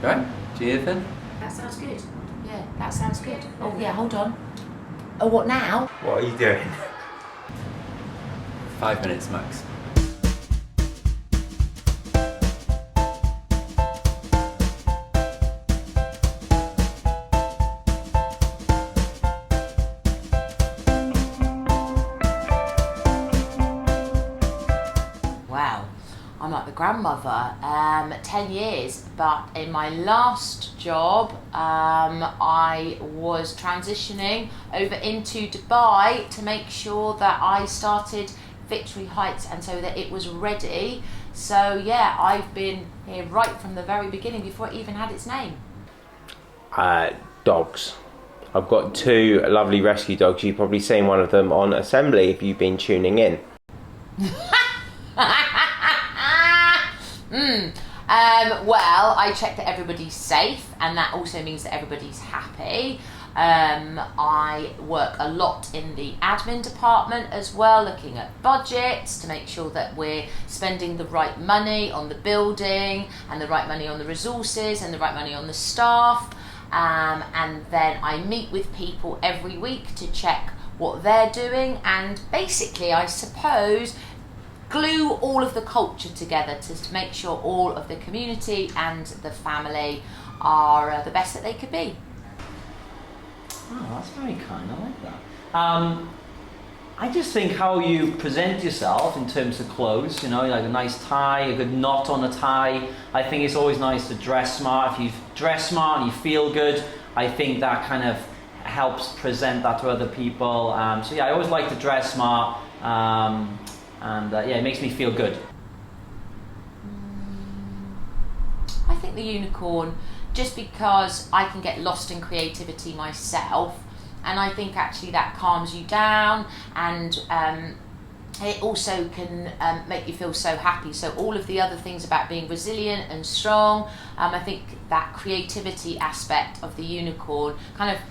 Right, Jonathan? That sounds good. Yeah, that sounds good. Oh yeah, hold on. Oh, what now? What are you doing? 5 minutes max. Wow, I'm like the grandmother. 10 years, but in my last job, I was transitioning over into Dubai to make sure that I started Victory Heights and so that it was ready. So yeah, I've been here right from the very beginning before it even had its name. Dogs. I've got 2 lovely rescue dogs. You've probably seen one of them on Assembly if you've been tuning in. Well, I check that everybody's safe, and that also means that everybody's happy. I work a lot in the admin department as well, looking at budgets to make sure that we're spending the right money on the building and the right money on the resources and the right money on the staff. And then I meet with people every week to check what they're doing, and basically, I suppose, glue all of the culture together to make sure all of the community and the family are the best that they could be. Oh, that's very kind. I like that. I just think how you present yourself in terms of clothes, you know, like a nice tie, a good knot on a tie. I think it's always nice to dress smart. If you dress smart and you feel good, I think that kind of helps present that to other people. So yeah, I always like to dress smart. Yeah, it makes me feel good. I think the unicorn, just because I can get lost in creativity myself, and I think actually that calms you down, and it also can make you feel so happy. So all of the other things about being resilient and strong, I think that creativity aspect of the unicorn kind of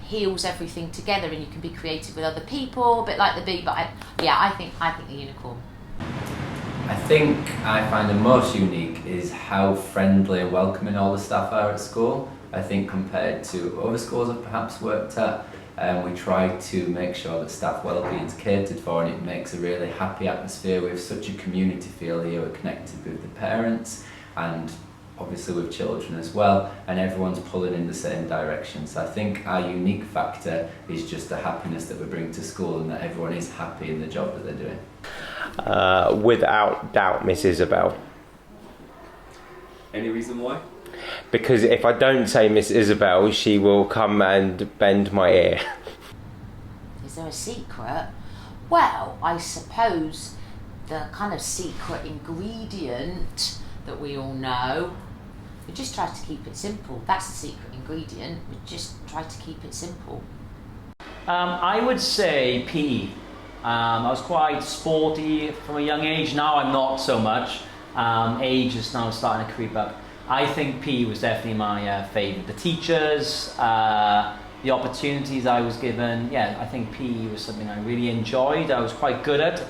heals everything together, and you can be creative with other people, a bit like the bee. But I think the unicorn. I think I find the most unique is how friendly and welcoming all the staff are at school. I think compared to other schools I've perhaps worked at, we try to make sure that staff wellbeing is catered for, and it makes a really happy atmosphere. We have such a community feel here. We're connected with the parents and obviously with children as well, and everyone's pulling in the same direction. So I think our unique factor is just the happiness that we bring to school, and that everyone is happy in the job that they're doing. Without doubt, Miss Isabel. Any reason why? Because if I don't say Miss Isabel, she will come and bend my ear. Is there a secret? Well, I suppose the kind of secret ingredient that we all know, we just try to keep it simple. That's the secret ingredient. We just try to keep it simple. I would say PE. I was quite sporty from a young age. Now I'm not so much. Age is now starting to creep up. I think PE was definitely my favourite. The teachers, the opportunities I was given. Yeah, I think PE was something I really enjoyed. I was quite good at.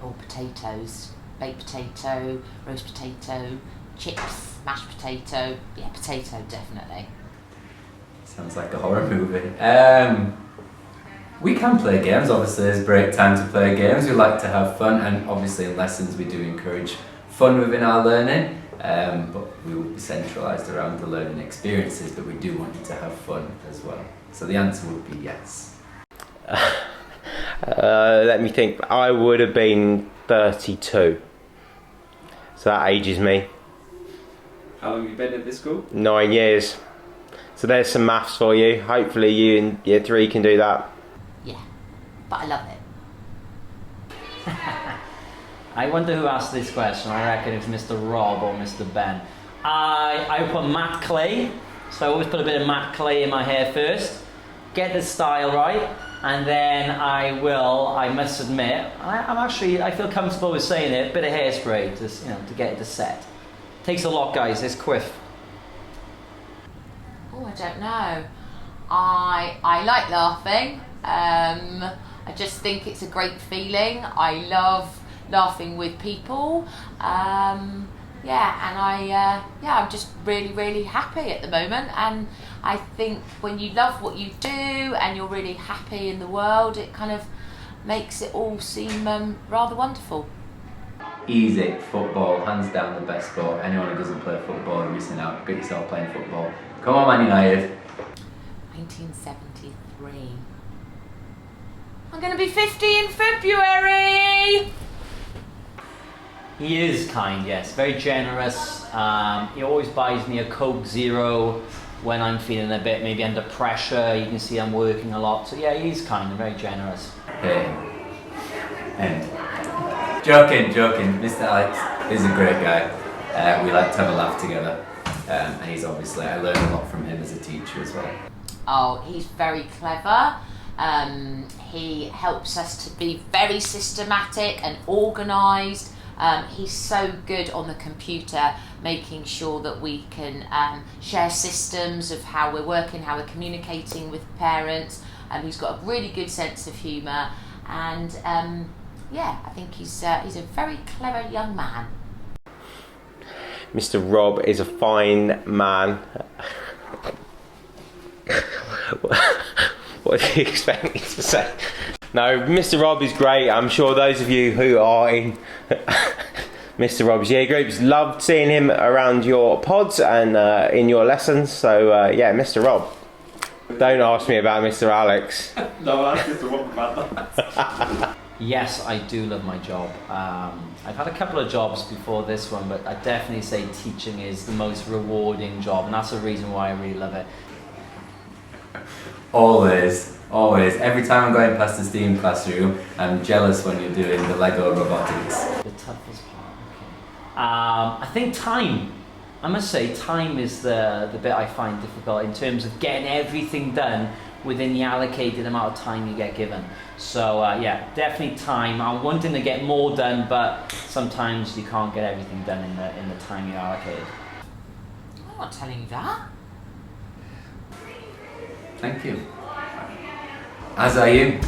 All potatoes, baked potato, roast potato, chips, mashed potato. Yeah, potato definitely. Sounds like a horror movie. We can play games. Obviously, there's break time to play games. We like to have fun, and obviously in lessons we do encourage fun within our learning. But we will be centralised around the learning experiences, but we do want you to have fun as well. So the answer would be yes. Let me think. I would have been 32. So that ages me. How long have you been at this school? 9 years. So there's some maths for you. Hopefully you in year 3 can do that. Yeah, but I love it. I wonder who asked this question. I reckon it's Mr. Rob or Mr. Ben. I put matte clay, so I always put a bit of matte clay in my hair first, get the style right, and then I must admit, I feel comfortable with saying it, a bit of hairspray to get it to set. Takes a lot, guys, it's quiff. Oh, I don't know. I like laughing. I just think it's a great feeling. I love laughing with people. I'm just really, really happy at the moment. And I think when you love what you do and you're really happy in the world, it kind of makes it all seem rather wonderful. Easy, football, hands down the best sport. Anyone who doesn't play football is missing out. Get yourself playing football. Come on, Man United. 1973. I'm going to be 50 in February! He is kind, yes, very generous. He always buys me a Coke Zero when I'm feeling a bit maybe under pressure. You can see I'm working a lot. So yeah, he's kind and very generous. Hey. End. Joking. Mr. Alex is a great guy. We like to have a laugh together. And he's obviously, I learn a lot from him as a teacher as well. Oh, he's very clever. He helps us to be very systematic and organised. He's so good on the computer, making sure that we can share systems of how we're working, how we're communicating with parents. He's got a really good sense of humour, and I think he's a very clever young man. Mr. Rob is a fine man. What do you expect me to say? No, Mr. Rob is great. I'm sure those of you who are in Mr. Rob's year groups loved seeing him around your pods and in your lessons. So Mr. Rob. Don't ask me about Mr. Alex. No, I asked Mr. Rob about that. Yes, I do love my job. I've had a couple of jobs before this one, but I definitely say teaching is the most rewarding job, and that's the reason why I really love it. Always. Every time I'm going past the STEAM classroom, I'm jealous when you're doing the Lego robotics. The toughest part, okay. I think time. I must say time is the bit I find difficult in terms of getting everything done within the allocated amount of time you get given. So definitely time. I'm wanting to get more done, but sometimes you can't get everything done in the time you're allocated. I'm not telling you that. Thank you. As are you.